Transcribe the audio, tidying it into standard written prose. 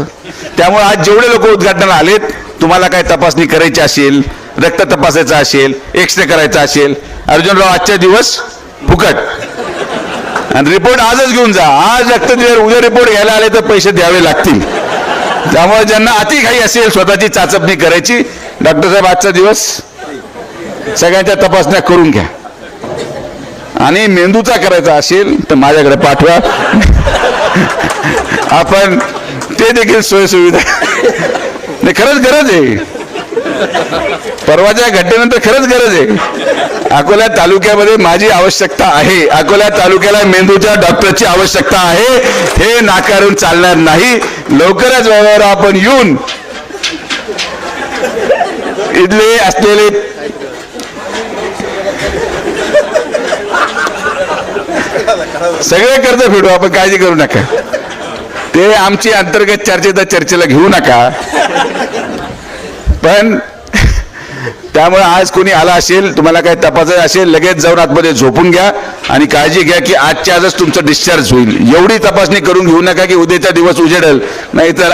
असतं. त्यामुळे आज जेवढे लोक उद्घाटनाला आलेत, तुम्हाला काय तपासणी करायची असेल, रक्त तपासायचं असेल, एक्सरे करायचा असेल, अर्जुनराव आजच्या दिवस फुकट. आणि रिपोर्ट आजच घेऊन जा. आज रक्त दिले, उद्या रिपोर्ट घ्यायला आले तर पैसे द्यावे लागतील. त्यामुळे ज्यांना अति घाई असेल स्वतःची चाचपणी करायची, डॉक्टर साहेब आजचा दिवस सगळ्यांच्या तपासण्या करून घ्या. आणि मेंदूचा करायचा असेल तर माझ्याकडे पाठवा. आपण ते देखील सोयीसुविधा नाही, खरंच गरज आहे. परवाच्या घटनेनंतर खरंच गरज आहे. अकोला तालुक्यामध्ये माझी आवश्यकता आहे. अकोला तालुक्याला मेंदूच्या डॉक्टरची आवश्यकता आहे. हे नाकारून चालणार नाही. लवकरच व्यवहार आपण येऊन इथले असलेले सगळे कर्ज फेडू आपण, काळजी करू नका. ते आमची अंतर्गत चर्चेला घेऊ नका. पण त्यामुळे आज कोणी आला असेल, तुम्हाला काही तपासायचं असेल, लगेच जाऊन आतमध्ये झोपून घ्या आणि काळजी घ्या की आजच्या आजच तुमचं डिस्चार्ज होईल. एवढी तपासणी करून घेऊ नका की उद्याचा दिवस उजेडेल, नाहीतर